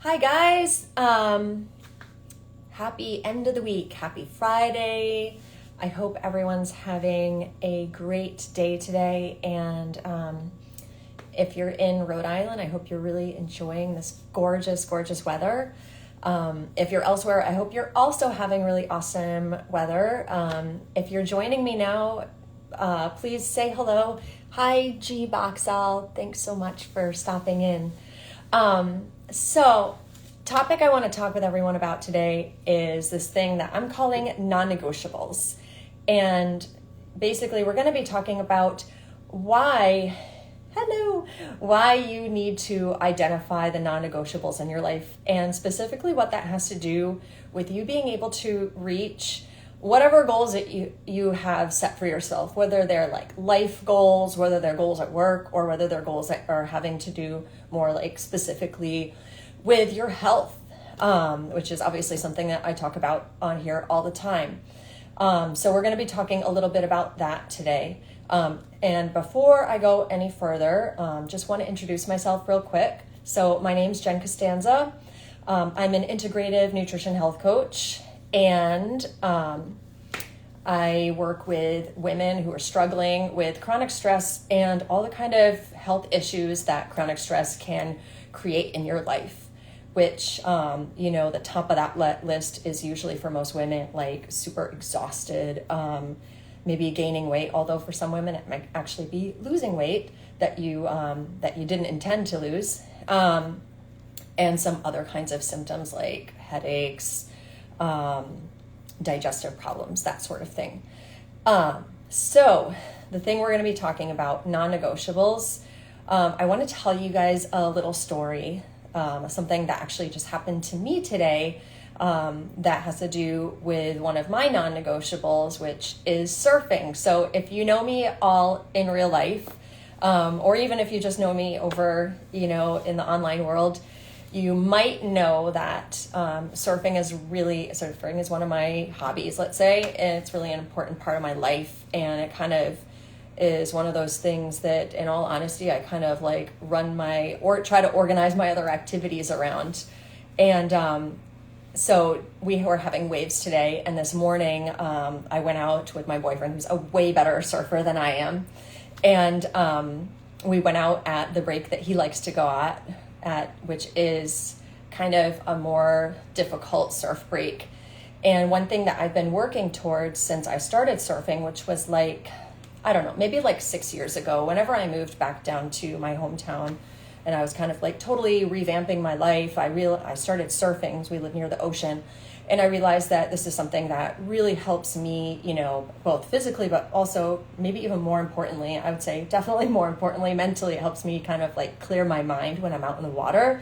Hi guys. Happy end of the week. Happy Friday. I hope everyone's having a great day today. And if you're in Rhode Island, I hope you're really enjoying this gorgeous, gorgeous weather. If you're elsewhere, I hope you're also having really awesome weather. If you're joining me now, please say hello. Hi, G Boxall. Thanks so much for stopping in. So, topic I want to talk with everyone about today is this thing that I'm calling non-negotiables. And basically, we're going to be talking about why you need to identify the non-negotiables in your life, and specifically what that has to do with you being able to reach whatever goals that you have set for yourself, whether they're like life goals, whether they're goals at work, or whether they're goals that are having to do more like specifically with your health, which is obviously something that I talk about on here all the time. So we're going to be talking a little bit about that today. And before I go any further, just want to introduce myself real quick. So my name's Jen Costanza. I'm an integrative nutrition health coach, and I work with women who are struggling with chronic stress and all the kind of health issues that chronic stress can create in your life, which, the top of that list is usually for most women, like super exhausted, maybe gaining weight, although for some women it might actually be losing weight that you didn't intend to lose, and some other kinds of symptoms like headaches, digestive problems, that sort of thing. So the thing we're going to be talking about, non-negotiables, I want to tell you guys a little story, something that actually just happened to me today, that has to do with one of my non-negotiables, which is surfing. So if you know me all in real life, or even if you just know me over, in the online world, you might know that surfing is one of my hobbies, let's say, and it's really an important part of my life. And it kind of is one of those things that, in all honesty, I kind of like try to organize my other activities around. And so we were having waves today, and this morning I went out with my boyfriend, who's a way better surfer than I am. And we went out at the break that he likes to go at, which is kind of a more difficult surf break. And one thing that I've been working towards since I started surfing, which was maybe 6 years ago, whenever I moved back down to my hometown, and I was kind of like totally revamping my life, I started surfing because we live near the ocean. And I realized that this is something that really helps me, both physically, but also maybe even more importantly, I would say definitely more importantly, mentally, it helps me kind of like clear my mind when I'm out in the water.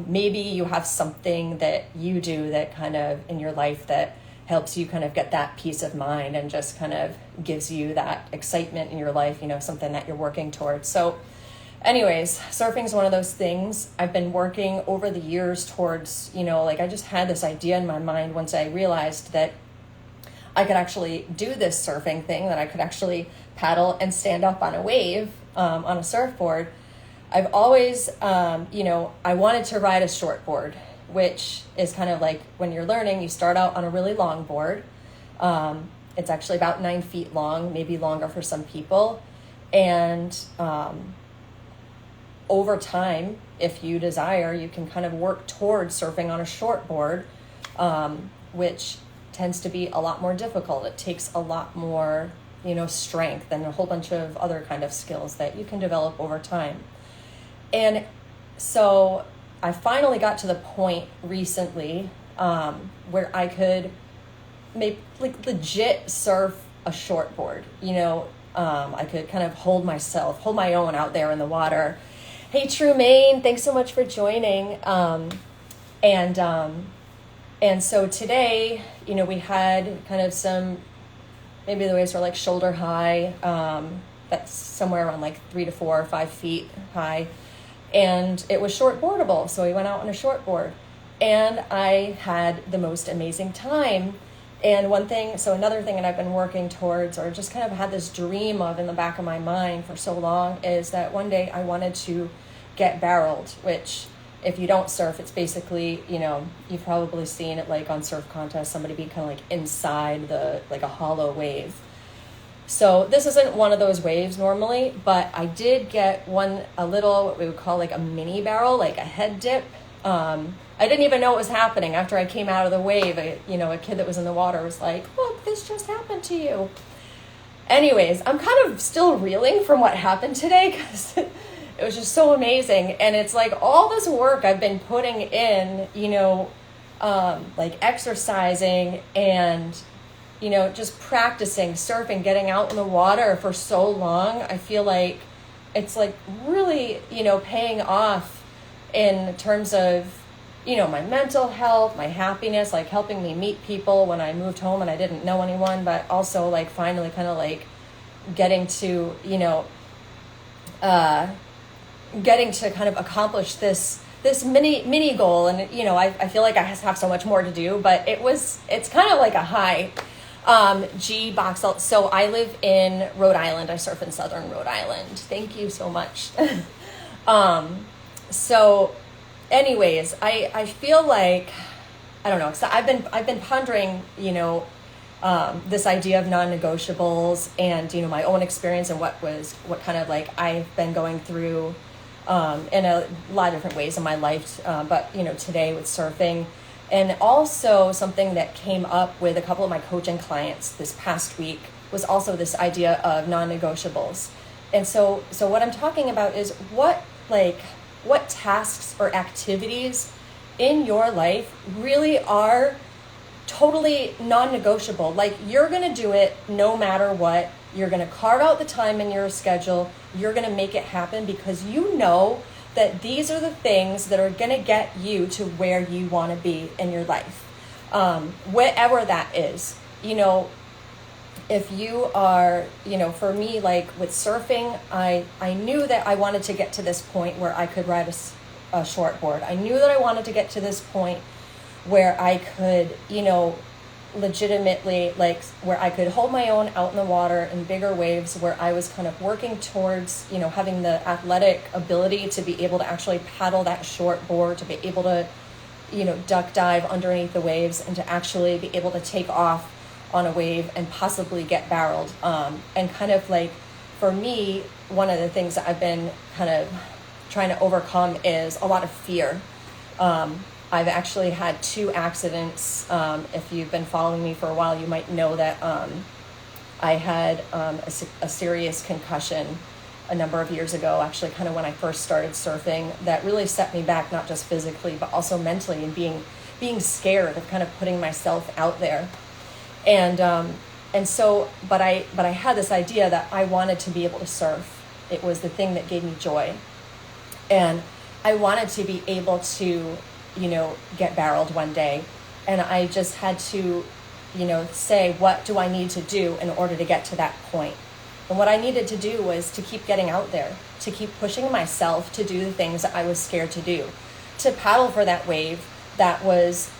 Maybe you have something that you do that kind of in your life that helps you kind of get that peace of mind and just kind of gives you that excitement in your life, something that you're working towards. So anyways, surfing is one of those things I've been working over the years towards, I just had this idea in my mind once I realized that I could actually do this surfing thing, that I could actually paddle and stand up on a wave, on a surfboard. I've always, I wanted to ride a shortboard, which is kind of like when you're learning, you start out on a really long board. It's actually about 9 feet long, maybe longer for some people. And, over time, if you desire, you can kind of work towards surfing on a shortboard, which tends to be a lot more difficult. It takes a lot more, strength and a whole bunch of other kind of skills that you can develop over time. And so I finally got to the point recently where I could legit surf a shortboard. I could kind of hold my own out there in the water. Hey, True Maine, thanks so much for joining. And so today, we had kind of some, maybe the waves were like shoulder high. That's somewhere around like 3 to 4 or 5 feet high. And it was shortboardable. So we went out on a shortboard, and I had the most amazing time. And another thing that I've been working towards, or just kind of had this dream of in the back of my mind for so long, is that one day I wanted to get barreled, which If you don't surf, it's basically, you've probably seen it like on surf contests, somebody be kind of like inside like a hollow wave. So this isn't one of those waves normally, but I did get a little, what we would call like a mini barrel, like a head dip. I didn't even know what was happening after I came out of the wave. A kid that was in the water was like, look, this just happened to you. Anyways, I'm kind of still reeling from what happened today because it was just so amazing. And it's like all this work I've been putting in, like exercising and, just practicing surfing, getting out in the water for so long. I feel like it's like really, paying off in terms of, my mental health, my happiness, like helping me meet people when I moved home and I didn't know anyone, but also like finally kind of like getting to kind of accomplish this mini goal. And, I feel like I have so much more to do, but it's kind of like a high. Box out. So I live in Rhode Island. I surf in Southern Rhode Island. Thank you so much. So anyways, I feel like, I don't know, so I've been pondering, this idea of non-negotiables and, my own experience and what kind of like I've been going through, in a lot of different ways in my life. But, today with surfing, and also something that came up with a couple of my coaching clients this past week was also this idea of non-negotiables. And so what I'm talking about is what tasks or activities in your life really are totally non-negotiable. Like you're going to do it no matter what. You're going to carve out the time in your schedule. You're going to make it happen because you know that these are the things that are going to get you to where you want to be in your life. Whatever that is, if you are, for me, like with surfing, I knew that I wanted to get to this point where I could ride a shortboard. I knew that I wanted to get to this point where I could, legitimately, like where I could hold my own out in the water in bigger waves, where I was kind of working towards, having the athletic ability to be able to actually paddle that shortboard, to be able to, duck dive underneath the waves and to actually be able to take off on a wave and possibly get barreled. And kind of like, for me, one of the things that I've been kind of trying to overcome is a lot of fear. I've actually had 2 accidents. If you've been following me for a while, you might know that I had a serious concussion a number of years ago, actually kind of when I first started surfing, that really set me back, not just physically, but also mentally, and being scared of kind of putting myself out there. And so, but I had this idea that I wanted to be able to surf. It was the thing that gave me joy. And I wanted to be able to, get barreled one day. And I just had to, say, what do I need to do in order to get to that point? And what I needed to do was to keep getting out there, to keep pushing myself to do the things that I was scared to do, to paddle for that wave that was,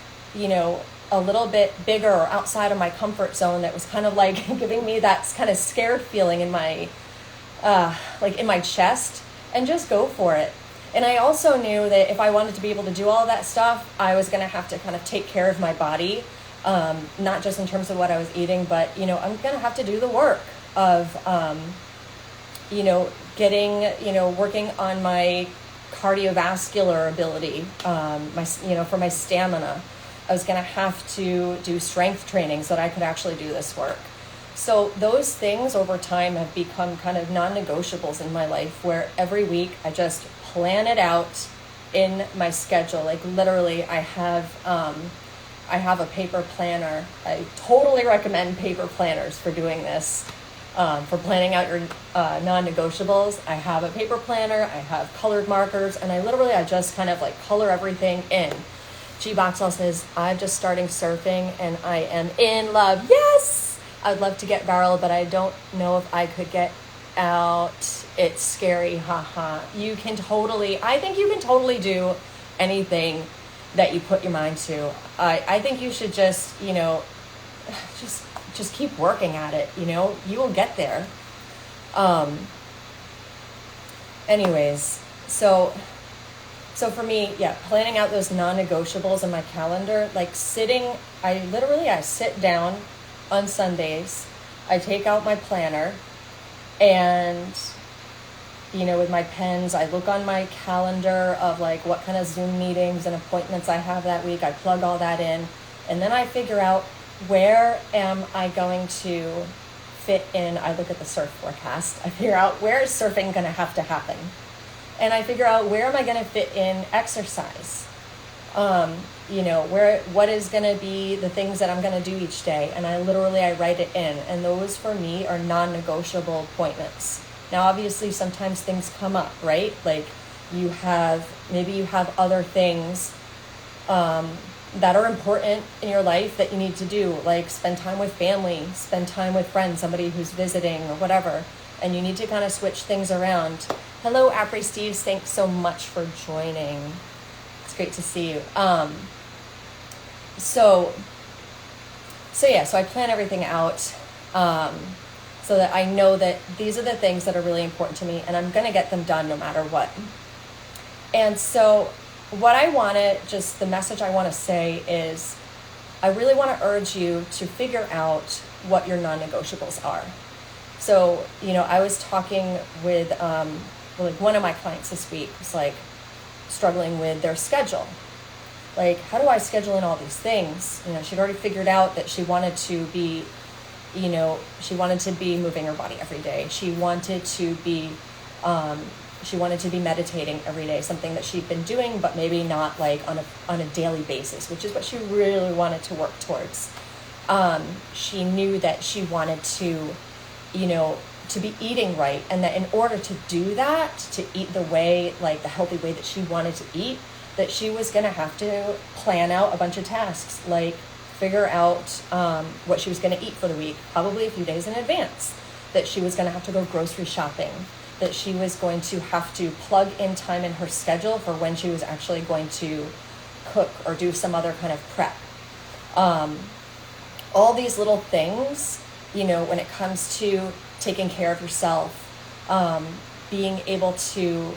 a little bit bigger or outside of my comfort zone, that was kind of like giving me that kind of scared feeling in my, like in my chest, and just go for it. And I also knew that if I wanted to be able to do all that stuff, I was going to have to kind of take care of my body, not just in terms of what I was eating, but, I'm going to have to do the work of, working on my cardiovascular ability, for my stamina. I was going to have to do strength training so that I could actually do this work. So those things over time have become kind of non-negotiables in my life, where every week I just plan it out in my schedule. Like literally I have a paper planner. I totally recommend paper planners for doing this, for planning out your non-negotiables. I have a paper planner, I have colored markers, and I just kind of like color everything in. G-Boxall says, I'm just starting surfing and I am in love. Yes! I'd love to get barreled, but I don't know if I could get out. It's scary, haha. I think you can totally do anything that you put your mind to. I think you should just keep working at it, you will get there. Anyways, so So for me, yeah, planning out those non-negotiables in my calendar, like I sit down on Sundays, I take out my planner, and with my pens, I look on my calendar of like what kind of Zoom meetings and appointments I have that week. I plug all that in, and then I figure out where am I going to fit in. I look at the surf forecast. I figure out where is surfing going to have to happen. And I figure out where am I going to fit in exercise. What is going to be the things that I'm going to do each day. And I write it in. And those for me are non-negotiable appointments. Now, obviously, sometimes things come up, right? Like maybe you have other things that are important in your life that you need to do, like spend time with family, spend time with friends, somebody who's visiting or whatever. And you need to kind of switch things around. Hello, Apri Steves. Thanks so much for joining. It's great to see you. So I plan everything out so that I know that these are the things that are really important to me, and I'm going to get them done no matter what. And so the message I want to say is I really want to urge you to figure out what your non-negotiables are. So, I was talking with one of my clients this week was like struggling with their schedule. Like, how do I schedule in all these things? She'd already figured out that she wanted to be moving her body every day. She wanted to be meditating every day, something that she'd been doing, but maybe not like on a daily basis, which is what she really wanted to work towards. She knew that she wanted to be eating right, and that in order to do that, to eat the healthy way that she wanted to eat, that she was going to have to plan out a bunch of tasks, like figure out what she was going to eat for the week, probably a few days in advance, that she was going to have to go grocery shopping, that she was going to have to plug in time in her schedule for when she was actually going to cook or do some other kind of prep. All these little things, when it comes to taking care of yourself, being able to,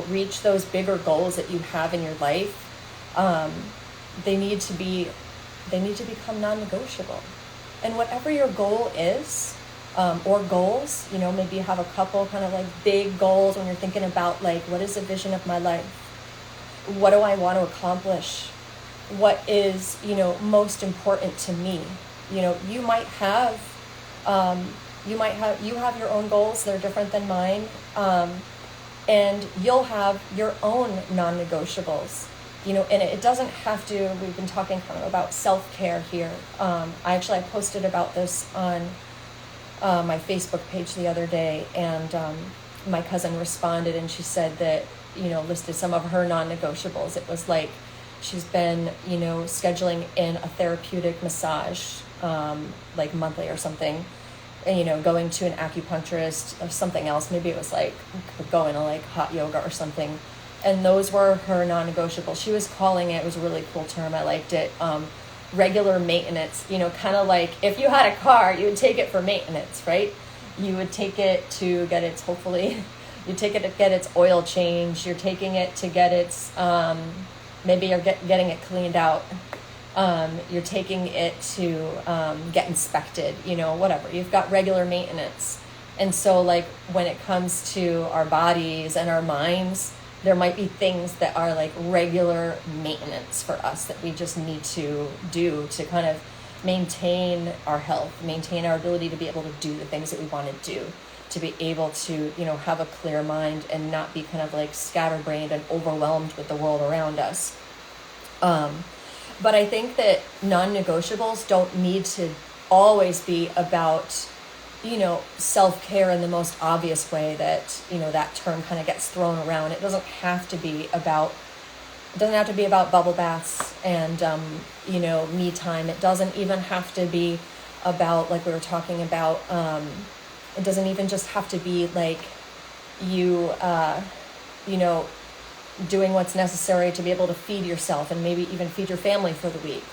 reach those bigger goals that you have in your life, they need to become non-negotiable. And whatever your goal is, or goals, maybe you have a couple kind of like big goals when you're thinking about like, what is the vision of my life? What do I want to accomplish? What is, most important to me? You have your own goals. They're different than mine. And you'll have your own non-negotiables, and it doesn't have to, we've been talking kind of about self-care here. I posted about this on my Facebook page the other day, and my cousin responded, and she said that, listed some of her non-negotiables. It was like, she's been, scheduling in a therapeutic massage, like monthly or something, and, going to an acupuncturist or something else. Maybe it was like going to like hot yoga or something. And those were her non-negotiables. She was calling it was a really cool term. I liked it. Regular maintenance, kind of like if you had a car, you would take it for maintenance, right? You would take it to get its, you take it to get its oil change. You're taking it to get its, maybe you're getting it cleaned out. You're taking it to get inspected, whatever. You've got regular maintenance. And so like when it comes to our bodies and our minds, there might be things that are like regular maintenance for us that we just need to do to kind of maintain our health, maintain our ability to be able to do the things that we want to do, to be able to, have a clear mind and not be kind of like scatterbrained and overwhelmed with the world around us. But I think that non-negotiables don't need to always be about, self-care in the most obvious way that, that term kind of gets thrown around. It doesn't have to be about bubble baths and, me time. It doesn't even have to be about, like we were talking about, it doesn't even just have to be like you, doing what's necessary to be able to feed yourself and maybe even feed your family for the week.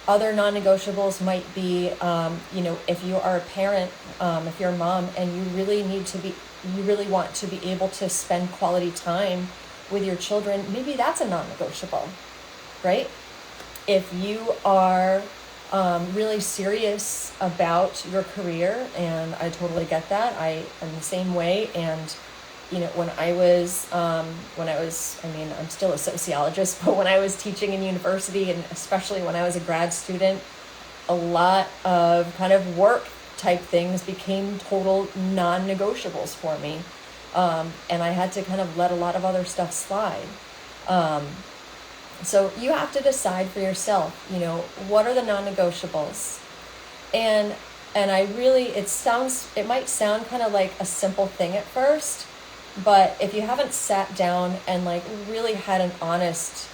Other non-negotiables might be, if you are a parent, if you're a mom and you really want to be able to spend quality time with your children, maybe that's a non-negotiable, right? If you are really serious about your career, and I totally get that. I am the same way. And when I was, I mean, I'm still a sociologist, but when I was teaching in university, and especially when I was a grad student, a lot of kind of work type things became total non-negotiables for me. And I had to kind of let a lot of other stuff slide. So you have to decide for yourself, what are the non-negotiables? And it might sound kind of like a simple thing at first, but if you haven't sat down and like really had an honest,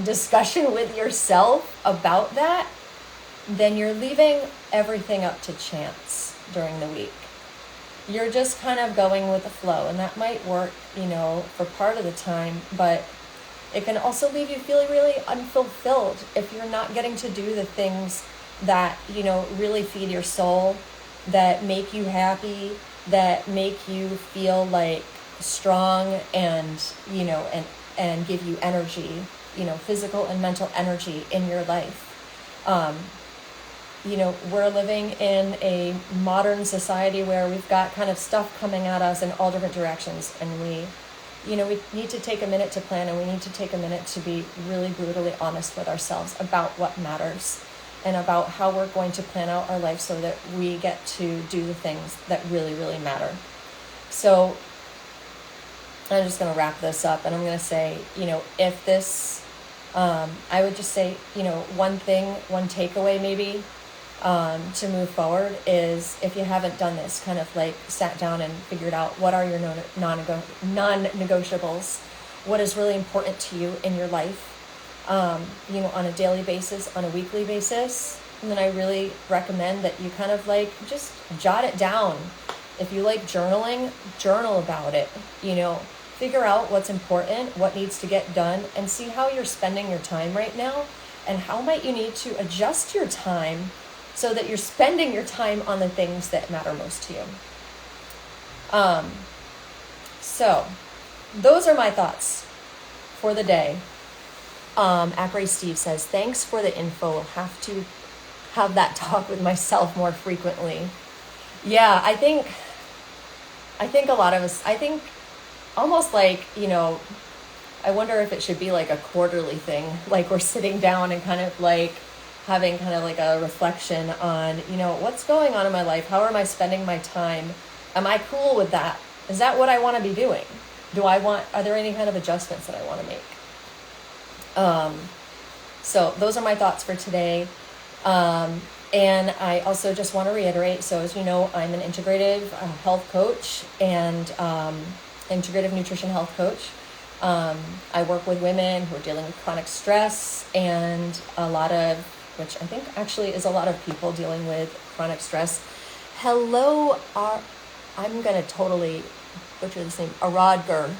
discussion with yourself about that, then you're leaving everything up to chance during the week. You're just kind of going with the flow, and that might work, for part of the time, but it can also leave you feeling really unfulfilled if you're not getting to do the things that, really feed your soul, that make you happy, that make you feel like strong and, and give you energy, physical and mental energy in your life. We're living in a modern society where we've got kind of stuff coming at us in all different directions, and we need to take a minute to plan, and we need to take a minute to be really brutally honest with ourselves about what matters and about how we're going to plan out our life so that we get to do the things that really, really matter. So I'm just going to wrap this up, and I'm going to say, if this, I would just say, one takeaway maybe to move forward is, if you haven't done this, kind of like sat down and figured out what are your non-negotiables, what is really important to you in your life, on a daily basis, on a weekly basis. And then I really recommend that you kind of like just jot it down. If you like journaling, journal about it, figure out what's important, what needs to get done, and see how you're spending your time right now, and how might you need to adjust your time so that you're spending your time on the things that matter most to you. So those are my thoughts for the day. Acray Steve says, thanks for the info. I'll have to have that talk with myself more frequently. Yeah, I think a lot of us, almost like, I wonder if it should be like a quarterly thing, like we're sitting down and kind of like having kind of like a reflection on, what's going on in my life? How am I spending my time? Am I cool with that? Is that what I want to be doing? Are there any kind of adjustments that I want to make? So those are my thoughts for today. And I also just want to reiterate, so as you know, I'm an integrative health coach and integrative nutrition health coach. I work with women who are dealing with chronic stress, and which I think actually is a lot of people dealing with chronic stress. Hello, I'm going to totally butcher this name, Aradgar.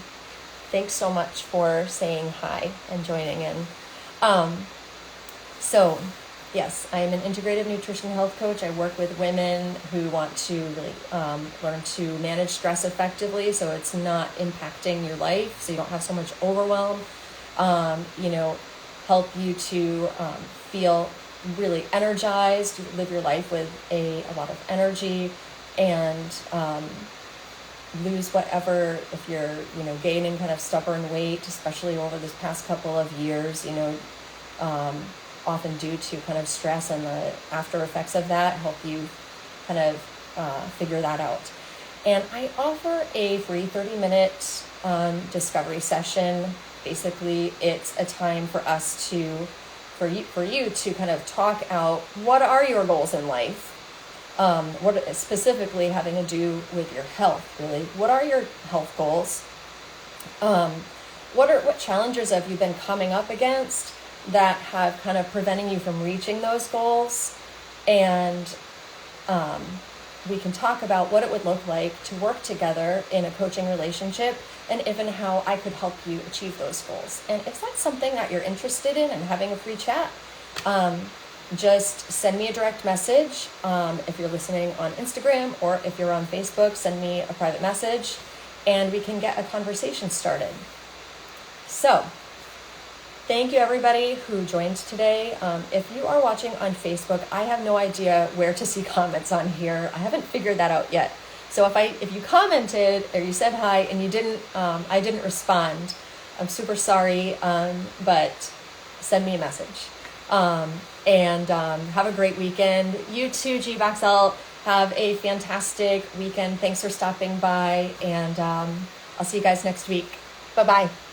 Thanks so much for saying hi and joining in. So yes, I'm an integrative nutrition health coach. I work with women who want to really learn to manage stress effectively, so it's not impacting your life, so you don't have so much overwhelm. Help you to feel really energized, live your life with a lot of energy, and lose whatever, if you're, gaining kind of stubborn weight, especially over this past couple of years, often due to kind of stress and the after effects of that, help you kind of figure that out. And I offer a free 30-minute discovery session. Basically, it's a time for us for you to kind of talk out, what are your goals in life? What specifically having to do with your health, really. What are your health goals? What challenges have you been coming up against that have kind of preventing you from reaching those goals? And we can talk about what it would look like to work together in a coaching relationship, and even how I could help you achieve those goals. And if that's something that you're interested in and having a free chat, just send me a direct message. If you're listening on Instagram, or if you're on Facebook, send me a private message, and we can get a conversation started. So thank you everybody who joined today. If you are watching on Facebook, I have no idea where to see comments on here. I haven't figured that out yet. So if you commented or you said hi and you didn't, I didn't respond, I'm super sorry, but send me a message. And have a great weekend. You too, GBoxL. Have a fantastic weekend. Thanks for stopping by, and I'll see you guys next week. Bye-bye.